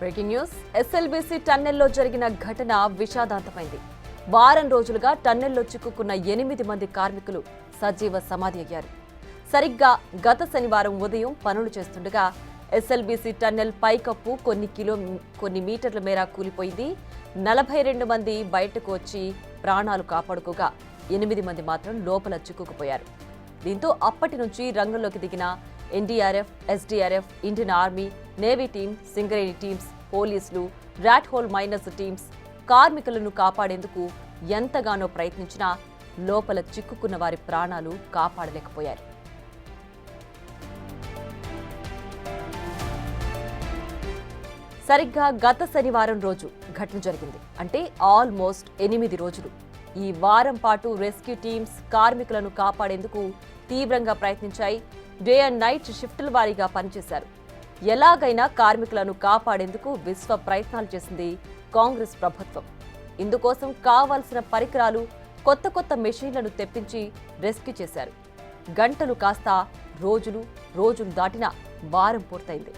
Breaking news. SLBC టన్నెల్లో జరిగిన ఘటన విషాదాంతమైంది. వారం రోజులుగా టన్నెల్లో చిక్కుకున్న 8 మంది కార్మికులు సజీవ సమాధి అయ్యారు. సరిగ్గా గత శనివారం ఉదయం పనులు చేస్తుండగా ఎస్ఎల్బీసీ టన్నెల్ పైకప్పు కొన్ని మీటర్ల మేర కూలిపోయింది. 42 మంది బయటకు వచ్చి ప్రాణాలు కాపాడుకోగా 8 మంది మాత్రం లోపల చిక్కుకుపోయారు. దీంతో అప్పటి నుంచి రంగంలోకి దిగిన NDRF, SDRF, Indian army, navy team, Singareni teams, పోలీసులు, ర్యాట్ హోల్ మైనర్స్ టీమ్స్ కార్మికులను కాపాడేందుకు ఎంతగానో ప్రయత్నించినా లోపల చిక్కుకున్న వారి ప్రాణాలు కాపాడలేకపోయారు. సరిగ్గా గత శనివారం రోజు ఘటన జరిగింది. అంటే ఆల్మోస్ట్ 8 రోజులు. ఈ వారం పాటు రెస్క్యూ టీమ్స్ కార్మికులను కాపాడేందుకు తీవ్రంగా ప్రయత్నించాయి. డే అండ్ నైట్ షిఫ్టుల వారీగా పనిచేశారు. ఎలాగైనా కార్మికులను కాపాడేందుకు విశ్వ ప్రయత్నాలు చేసింది కాంగ్రెస్ ప్రభుత్వం. ఇందుకోసం కావాల్సిన పరికరాలు, కొత్త మెషీన్లను తెప్పించి రెస్క్యూ చేశారు. గంటలు కాస్త రోజులు దాటిన వారం పూర్తయింది.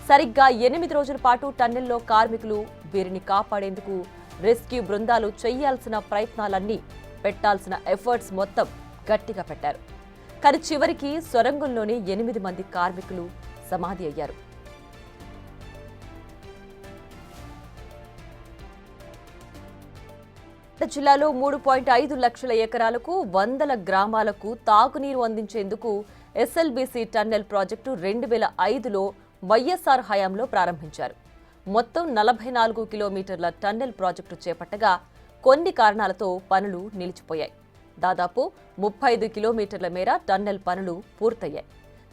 సరిగ్గా 8 రోజుల పాటు టన్నెల్లో కార్మికులు వీరిని కాపాడేందుకు రెస్క్యూ బృందాలు చేయాల్సిన ప్రయత్నాలన్నీ, పెట్టాల్సిన ఎఫర్ట్స్ మొత్తం గట్టిగా పెట్టారు. కానీ చివరికి సొరంగంలోనే 8 మంది కార్మికులు సమాధి అయ్యారు. జిల్లాలో 3.5 లక్షల ఎకరాలకు, వందల గ్రామాలకు తాగునీరు అందించేందుకు ఎస్ఎల్బీసీ టన్నెల్ ప్రాజెక్టు 2005లో వైఎస్ఆర్ హయాంలో ప్రారంభించారు. మొత్తం 44 కిలోమీటర్ల టన్నెల్ ప్రాజెక్టు చేపట్టగా కొన్ని కారణాలతో పనులు నిలిచిపోయాయి. దాదాపు 35 కిలోమీటర్ల మేర టన్నెల్ పనులు పూర్తయ్యాయి.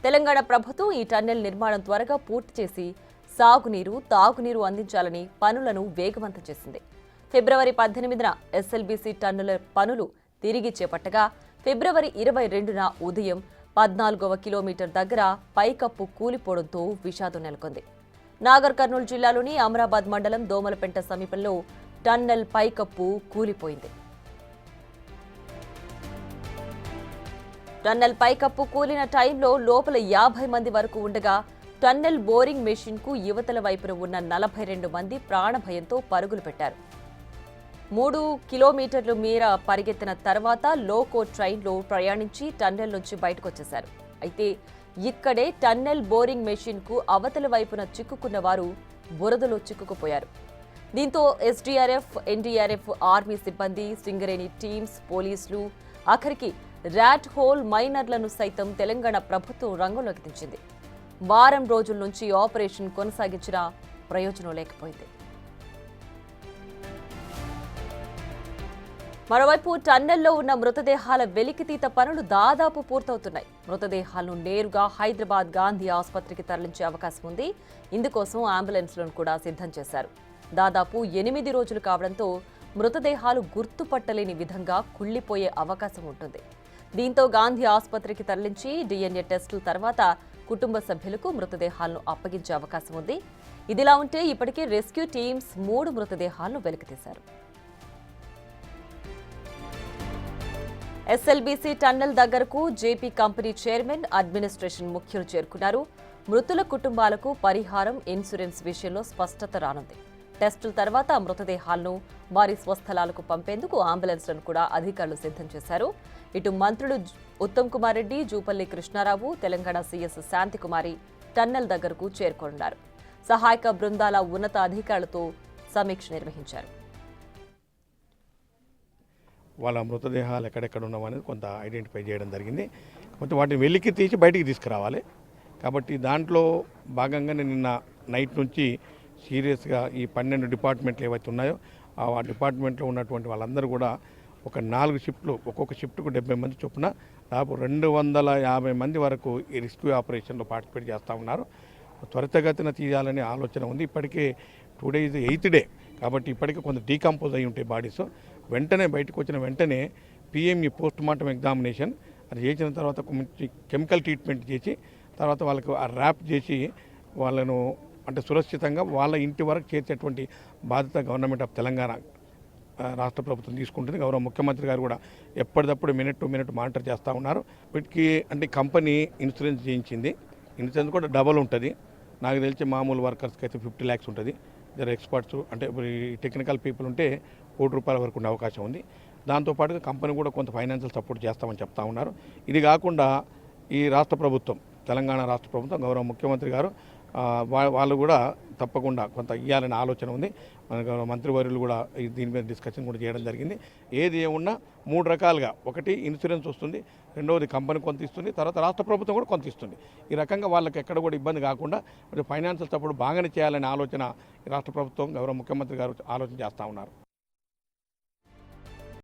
తెలంగాణ ప్రభుత్వం ఈ టన్నెల్ నిర్మాణం త్వరగా పూర్తి చేసి సాగునీరు, తాగునీరు అందించాలని పనులను వేగవంతం చేసింది. ఫిబ్రవరి 18న ఎస్ఎల్బీసీ టన్నెల్ పనులు తిరిగి చేపట్టగా ఫిబ్రవరి 22న ఉదయం 14వ కిలోమీటర్ దగ్గర పైకప్పు కూలిపోవడంతో విషాదం నెలకొంది. నాగర్ కర్నూలు జిల్లాలోని అమరాబాద్ మండలం దోమలపెంట సమీపంలో టన్నెల్ పైకప్పు కూలిపోయింది. టన్నెల్ పైకప్పు కూలిన టైంలో లోపల 50 మంది వరకు ఉండగా టన్నెల్ బోరింగ్ మెషిన్ కు యువతల వైపున ఉన్న 42 మంది ప్రాణభయంతో పరుగులు పెట్టారు. 3 కిలోమీటర్ల మేర పరిగెత్తిన తర్వాత లోకో ట్రైన్లో ప్రయాణించి టన్నెల్ నుంచి బయటకొచ్చేశారు. అయితే ఇక్కడే టన్నెల్ బోరింగ్ మెషిన్ కు అవతల వైపున చిక్కుకున్న వారు బురదలో చిక్కుకుపోయారు. దీంతో ఎస్డీఆర్ఎఫ్, ఎన్డీఆర్ఎఫ్, ఆర్మీ సిబ్బంది, సింగరేణి టీమ్స్, పోలీసులు, ఆఖరికి ర్యాట్ హోల్ మైనర్లను సైతం తెలంగాణ ప్రభుత్వం రంగంలోకి దించింది. వారం రోజుల నుంచి ఆపరేషన్ కొనసాగించినా ప్రయోజనం లేకపోయింది. మరోవైపు టన్నెల్లో ఉన్న మృతదేహాల వెలికితీత పనులు దాదాపు పూర్తవుతున్నాయి. మృతదేహాలను నేరుగా హైదరాబాద్ గాంధీ ఆసుపత్రికి తరలించే అవకాశం ఉంది. ఇందుకోసం అంబులెన్స్లను కూడా సిద్ధం చేశారు. దాదాపు 8 రోజులు కావడంతో మృతదేహాలు గుర్తుపట్టలేని విధంగా కుళ్లిపోయే అవకాశం ఉంటుంది. దీంతో గాంధీ ఆసుపత్రికి తరలించి DNA టెస్టుల తర్వాత కుటుంబ సభ్యులకు మృతదేహాలను అప్పగించే అవకాశం ఉంది. ఇదిలా ఉంటే ఇప్పటికే రెస్క్యూ టీమ్స్ 3 మృతదేహాలను వెలికితీశారు. ఎస్ఎల్బీసీ టన్నెల్ దగ్గరకు జేపీ కంపెనీ చైర్మన్, అడ్మినిస్ట్రేషన్ ముఖ్యులు చేరుకున్నారు. మృతుల కుటుంబాలకు పరిహారం, ఇన్సూరెన్స్ విషయంలో స్పష్టత రానుంది. టెస్టుల తర్వాత మృతదేహాలను వారి స్వస్థలాలకు పంపేందుకు అంబులెన్స్లను కూడా అధికారులు సిద్ధం చేశారు. ఇటు మంత్రులు ఉత్తమ్ కుమార్ రెడ్డి, జూపల్లి కృష్ణారావు, తెలంగాణ సీఎస్ శాంతికుమారి టన్నెల్ దగ్గరకు చేరుకోనున్నారు. సహాయక బృందాల ఉన్నత అధికారులతో సమీక్ష నిర్వహించారు. వాళ్ళ మృతదేహాలు ఎక్కడెక్కడ ఉన్నామనేది కొంత ఐడెంటిఫై చేయడం జరిగింది. కొంత వాటిని వెలికి తీసి బయటికి తీసుకురావాలి. కాబట్టి దాంట్లో భాగంగానే నిన్న నైట్ నుంచి సీరియస్గా ఈ 12 డిపార్ట్మెంట్లు ఏవైతే ఉన్నాయో ఆ డిపార్ట్మెంట్లో ఉన్నటువంటి వాళ్ళందరూ కూడా ఒక 4 షిఫ్ట్లు, ఒక్కొక్క షిఫ్ట్కు 70 మంది చొప్పున దాదాపు 250 మంది వరకు ఈ రెస్క్యూ ఆపరేషన్లో పార్టిసిపేట్ చేస్తూ ఉన్నారు. త్వరితగతిన తీయాలనే ఆలోచన ఉంది. ఇప్పటికే 2 days 8th డే కాబట్టి ఇప్పటికే కొంత డీకంపోజ్ అయి ఉంటాయి బాడీస్. వెంటనే బయటకు వచ్చిన వెంటనే PME పోస్ట్ మార్టం ఎగ్జామినేషన్ అది చేసిన తర్వాత మంచి కెమికల్ ట్రీట్మెంట్ చేసి తర్వాత వాళ్ళకు ఆ ర్యాప్ చేసి వాళ్ళను అంటే సురక్షితంగా వాళ్ళ ఇంటి వరకు చేర్చేటువంటి బాధ్యత గవర్నమెంట్ ఆఫ్ తెలంగాణ రాష్ట్ర ప్రభుత్వం తీసుకుంటుంది. గౌరవ ముఖ్యమంత్రి గారు కూడా ఎప్పటికప్పుడు మినిట్ టు మినిట్ మానిటర్ చేస్తూ ఉన్నారు. వీటికి అంటే కంపెనీ ఇన్సూరెన్స్ చేయించింది. ఇన్సూరెన్స్ కూడా డబల్ ఉంటుంది. నాకు తెలిసి మామూలు వర్కర్స్కి అయితే 50 lakhs ఉంటుంది. జర ఎక్స్పర్ట్స్ అంటే టెక్నికల్ పీపుల్ ఉంటే ₹1 వరకు ఉండే అవకాశం ఉంది. దాంతోపాటుగా కంపెనీ కూడా కొంత ఫైనాన్షియల్ సపోర్ట్ చేస్తామని చెప్తా ఉన్నారు. ఇది కాకుండా ఈ రాష్ట్ర ప్రభుత్వం, తెలంగాణ రాష్ట్ర ప్రభుత్వం, గౌరవ ముఖ్యమంత్రి గారు వాళ్ళు కూడా తప్పకుండా కొంత ఇవ్వాలనే ఆలోచన ఉంది. మన గౌరవ మంత్రివర్యులు కూడా దీని మీద డిస్కషన్ కూడా చేయడం జరిగింది. ఏది ఏమున్నా 3 రకాలుగా, ఒకటి ఇన్సూరెన్స్ వస్తుంది, రెండవది కంపెనీ కొంత ఇస్తుంది, తర్వాత రాష్ట్ర ప్రభుత్వం కూడా కొంత ఇస్తుంది. ఈ రకంగా వాళ్ళకి ఎక్కడ కూడా ఇబ్బంది కాకుండా ఫైనాన్షియల్ సపోర్ట్ బాగానే చేయాలనే ఆలోచన రాష్ట్ర ప్రభుత్వం, గౌరవ ముఖ్యమంత్రి గారు ఆలోచన చేస్తూ ఉన్నారు.